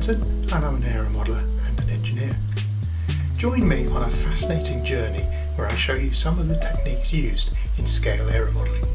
Burton and I'm an aeromodeller and an engineer. Join me on a fascinating journey where I show you some of the techniques used in scale aeromodelling.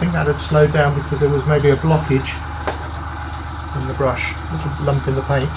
I think that had slowed down because there was maybe a blockage in the brush, a little lump in the paint.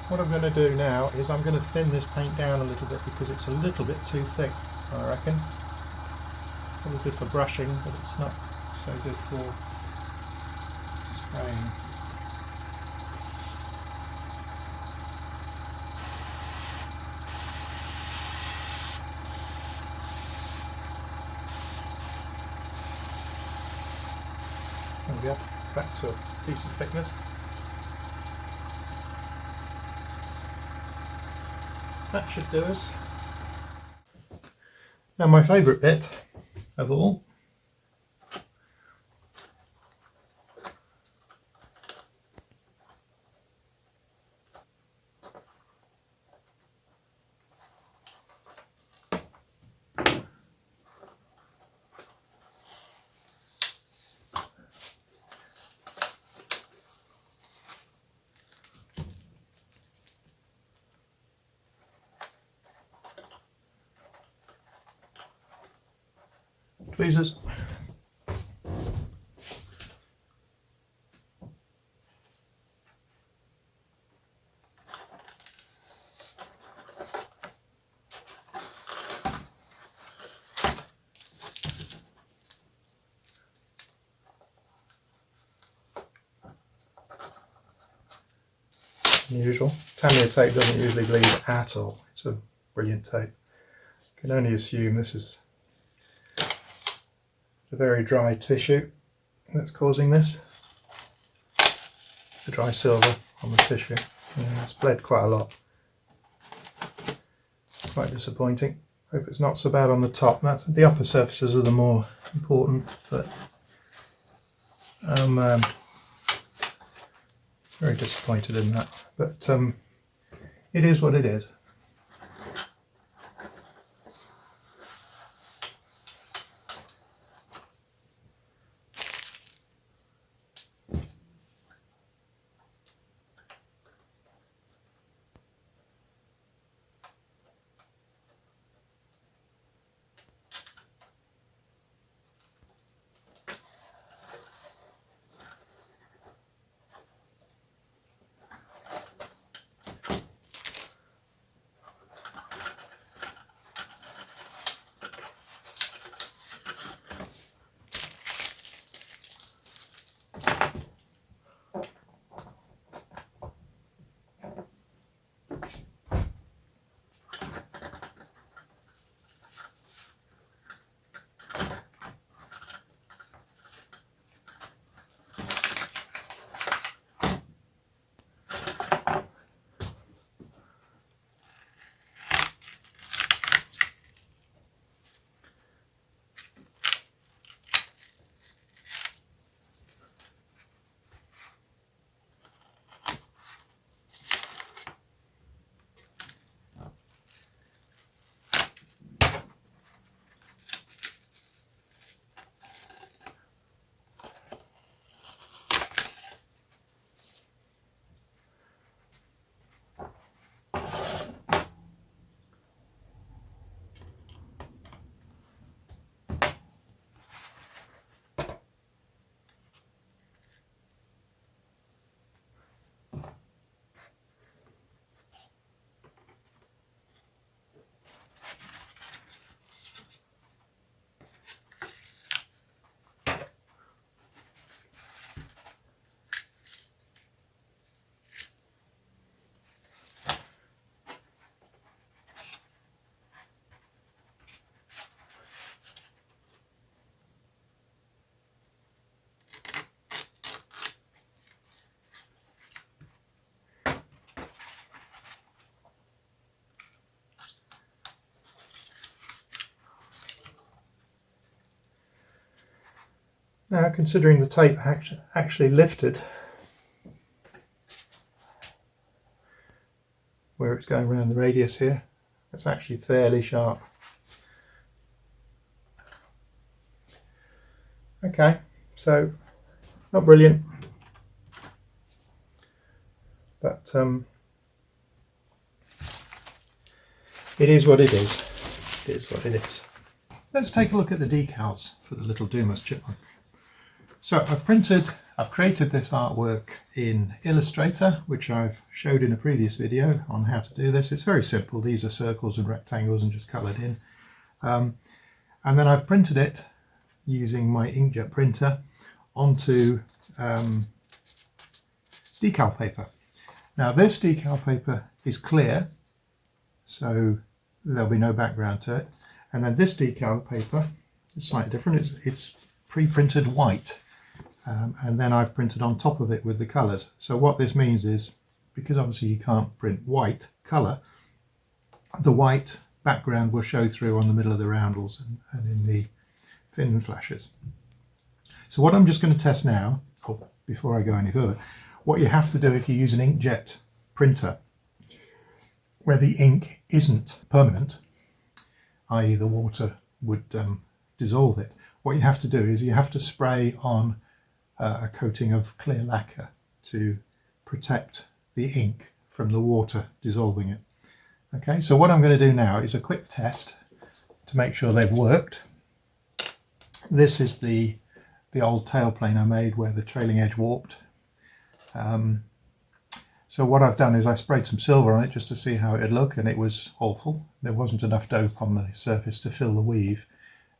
What I'm going to do now is I'm going to thin this paint down a little bit because it's a little bit too thick, I reckon. Probably good for brushing, but it's not so good for spraying. There we go, back to a decent thickness. That should do us. Now my favourite bit of all tweezers. Unusual. Tamiya tape doesn't usually bleed at all. It's a brilliant tape. I can only assume this is the very dry tissue that's causing this. The dry silver on the tissue. Yeah, it's bled quite a lot. Quite disappointing. Hope it's not so bad on the top. That's the upper surfaces are the more important, but I'm very disappointed in that. But it is what it is. Now, considering the tape actually lifted where it's going around the radius here, it's actually fairly sharp. Okay, so not brilliant, but it is what it is. It is what it is. Let's take a look at the decals for the little Dumas Chipmunk. So I've created this artwork in Illustrator, which I've showed in a previous video on how to do this. It's very simple. These are circles and rectangles and just coloured in. And then I've printed it using my inkjet printer onto decal paper. Now this decal paper is clear, so there'll be no background to it. And then this decal paper is slightly different. It's pre-printed white. And then I've printed on top of it with the colours. So what this means is, because obviously you can't print white colour, the white background will show through on the middle of the roundels and in the fin flashes. So what I'm just going to test now, before I go any further, what you have to do if you use an inkjet printer where the ink isn't permanent, i.e. the water would dissolve it, what you have to do is you have to spray on a coating of clear lacquer to protect the ink from the water dissolving it. Okay, so what I'm going to do now is a quick test to make sure they've worked. This is the old tailplane I made where the trailing edge warped. So what I've done is I sprayed some silver on it just to see how it would look, and it was awful. There wasn't enough dope on the surface to fill the weave,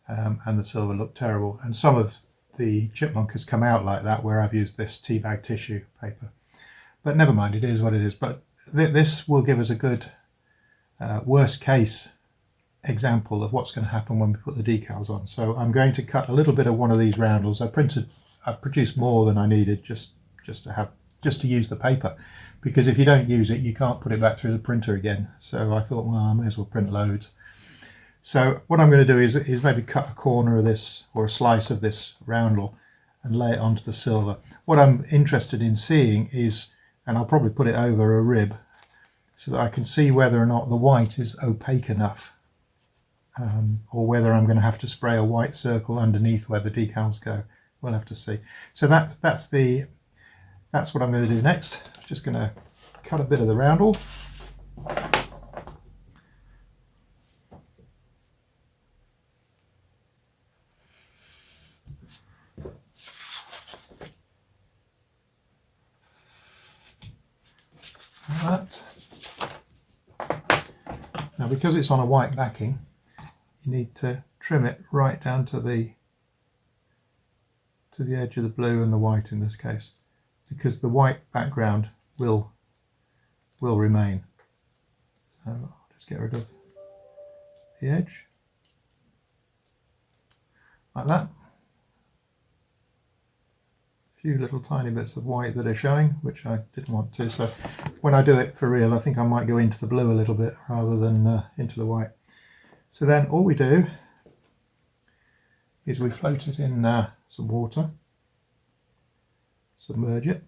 and the silver looked terrible. And some of the Chipmunk has come out like that where I've used this tea bag tissue paper. But never mind, it is what it is. But this will give us a good worst case example of what's going to happen when we put the decals on. So I'm going to cut a little bit of one of these roundels. I produced more than I needed just to use the paper, because if you don't use it you can't put it back through the printer again. So I thought, well, I may as well print loads. So what I'm going to do is maybe cut a corner of this or a slice of this roundel and lay it onto the silver. What I'm interested in seeing is, and I'll probably put it over a rib so that I can see whether or not the white is opaque enough, or whether I'm going to have to spray a white circle underneath where the decals go. We'll have to see. So that's what I'm going to do next. I'm just going to cut a bit of the roundel. Like that. Now, because it's on a white backing, you need to trim it right down to the edge of the blue and the white in this case, because the white background will remain. So I'll just get rid of the edge like that. A few little tiny bits of white that are showing, which I didn't want to. So when I do it for real, I think I might go into the blue a little bit rather than into the white. So then all we do is we float it in some water, submerge it,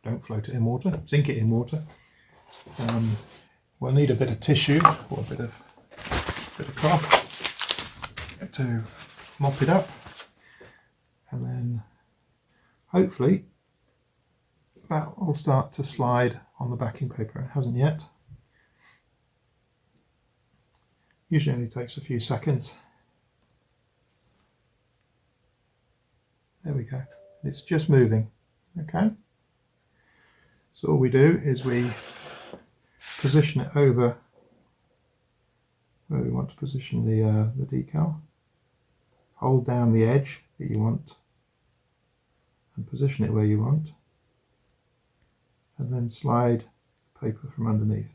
don't float it in water, sink it in water. We'll need a bit of tissue or a bit of cloth to mop it up, and then hopefully that will start to slide on the backing paper. It hasn't yet. Usually only takes a few seconds. There we go. It's just moving. Okay. So all we do is we position it over where we want to position the decal. Hold down the edge that you want and position it where you want, and then slide paper from underneath.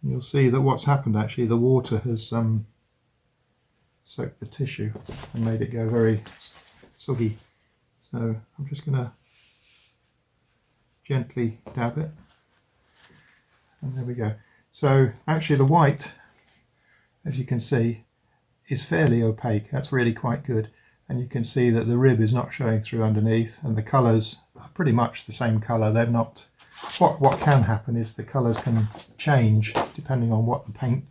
And you'll see that what's happened, actually the water has soaked the tissue and made it go very soggy. So I'm just going to gently dab it, and there we go. So actually the white, as you can see, is fairly opaque. That's really quite good, and you can see that the rib is not showing through underneath, and the colours are pretty much the same colour. They're not. What can happen is the colours can change depending on what the paint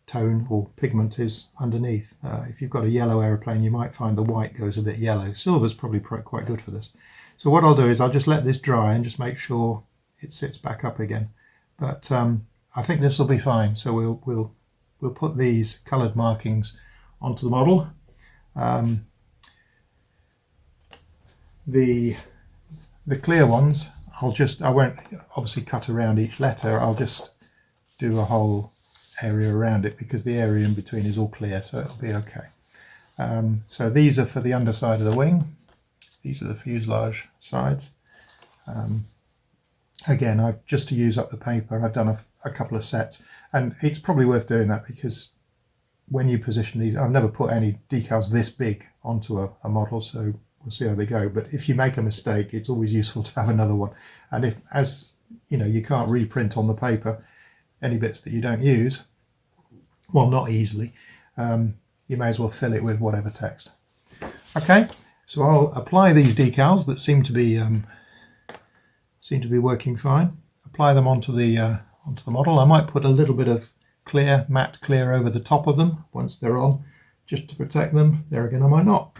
tone or pigment is underneath. If you've got a yellow aeroplane, you might find the white goes a bit yellow. Silver's probably quite good for this. So what I'll do is I'll just let this dry and just make sure it sits back up again. But I think this will be fine. So we'll put these coloured markings onto the model. The clear ones, I won't obviously cut around each letter. I'll just do a whole area around it because the area in between is all clear, so it'll be okay. So these are for the underside of the wing. These are the fuselage sides. Again, just to use up the paper, I've done a couple of sets, and it's probably worth doing that because when you position these, I've never put any decals this big onto a model, so we'll see how they go. But if you make a mistake, it's always useful to have another one. And if, as you know, you can't reprint on the paper, any bits that you don't use, well, not easily, you may as well fill it with whatever text. Okay, so I'll apply these decals that seem to be working fine. Apply them onto the model. I might put a little bit of clear, matte clear over the top of them once they're on, just to protect them. There again, I might not.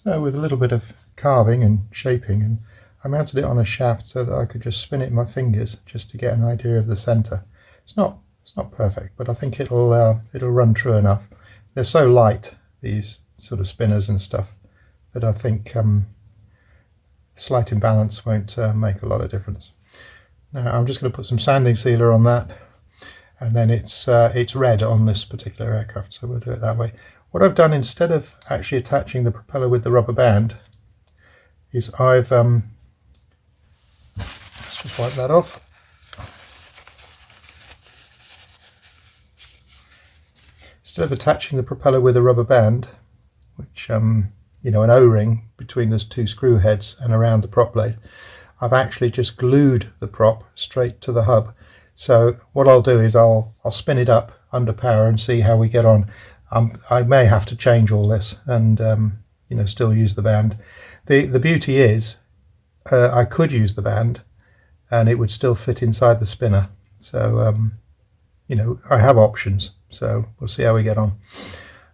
So with a little bit of carving and shaping, and I mounted it on a shaft so that I could just spin it in my fingers just to get an idea of the center. It's not perfect, but I think it'll run true enough. They're so light, these sort of spinners and stuff, that I think slight imbalance won't make a lot of difference. Now I'm just going to put some sanding sealer on that, and then it's red on this particular aircraft, so we'll do it that way. What I've done, instead of actually attaching the propeller with the rubber band, is let's just wipe that off. Instead of attaching the propeller with a rubber band, which an O-ring between those two screw heads and around the prop blade, I've actually just glued the prop straight to the hub. So what I'll do is I'll spin it up under power and see how we get on. I may have to change all this and you know, still use the band. The beauty is I could use the band and it would still fit inside the spinner. So you know, I have options. So we'll see how we get on.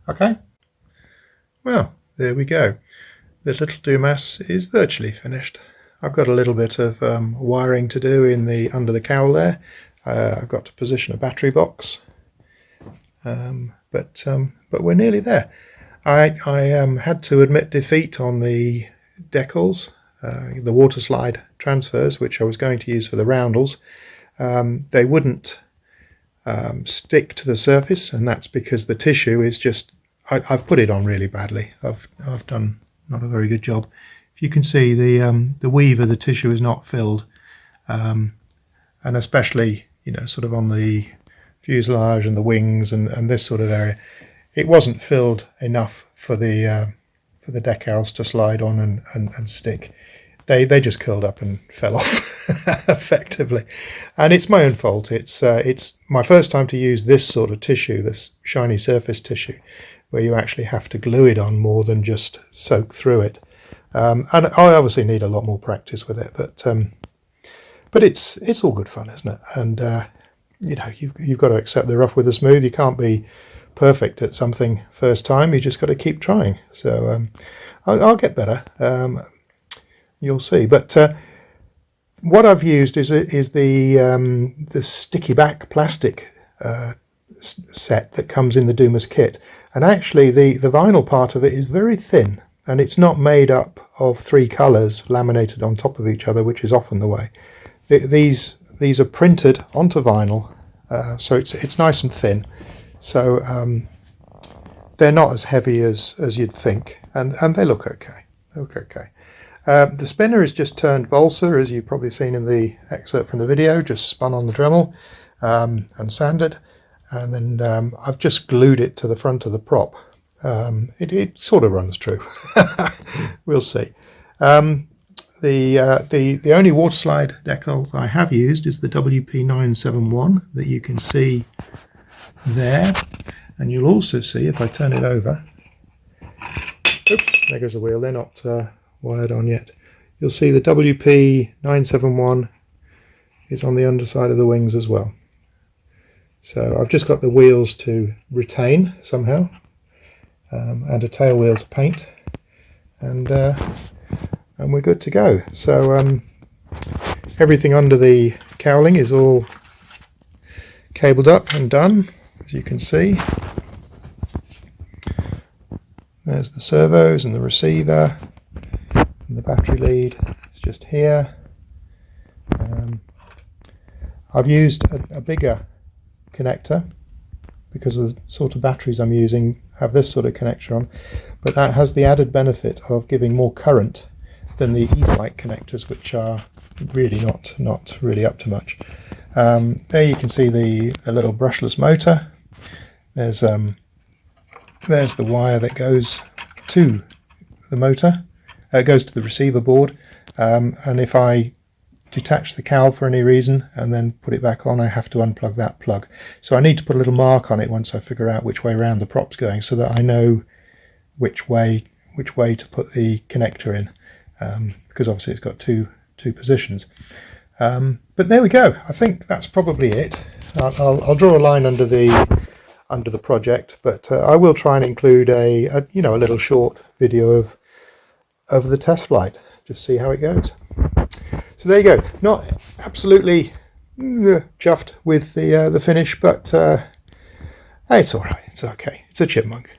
Okay. Well, there we go. The little Dumas is virtually finished. I've got a little bit of wiring to do in the under the cowl there. I've got to position a battery box, but we're nearly there. I had to admit defeat on the decals, the water slide transfers, which I was going to use for the roundels. They wouldn't stick to the surface, and that's because the tissue is just, I've put it on really badly. I've done not a very good job. If you can see, the weave of the tissue is not filled, and especially, you know, sort of on the fuselage and the wings and this sort of area, it wasn't filled enough for the decals to slide on and stick. They just curled up and fell off effectively, and it's my own fault. It's my first time to use this sort of tissue, this shiny surface tissue, where you actually have to glue it on more than just soak through it. And I obviously need a lot more practice with it, but it's all good fun, isn't it? And you know, you've got to accept the rough with the smooth. You can't be perfect at something first time. You just got to keep trying. So I'll get better. You'll see. But what I've used is the sticky back plastic set that comes in the Dumas kit, and actually the vinyl part of it is very thin, and it's not made up of 3 colours laminated on top of each other, which is often the way. These are printed onto vinyl, so it's nice and thin. So they're not as heavy as you'd think, and they look okay. The spinner is just turned balsa, as you've probably seen in the excerpt from the video, just spun on the Dremel and sanded, and then I've just glued it to the front of the prop. It sort of runs true. We'll see. The only water slide decal I have used is the WP971 that you can see there, and you'll also see if I turn it over. Oops, there goes the wheel. They're not wired on yet. You'll see the WP971 is on the underside of the wings as well. So I've just got the wheels to retain somehow, and a tail wheel to paint, and we're good to go. So everything under the cowling is all cabled up and done, as you can see. There's the servos and the receiver, and the battery lead is just here. I've used a bigger connector because of the sort of batteries I'm using have this sort of connector on, but that has the added benefit of giving more current than the E-Flite connectors, which are really not really up to much. There you can see the little brushless motor. There's the wire that goes to the motor. It goes to the receiver board, and if I detach the cowl for any reason and then put it back on, I have to unplug that plug. So I need to put a little mark on it once I figure out which way around the prop's going, so that I know which way to put the connector in, because obviously it's got two positions. But there we go. I think that's probably it. I'll draw a line under the project, but I will try and include a little short video of the test flight, just see how it goes. So there you go. Not absolutely chuffed with the finish, but hey, it's all right. It's okay. It's a chipmunk.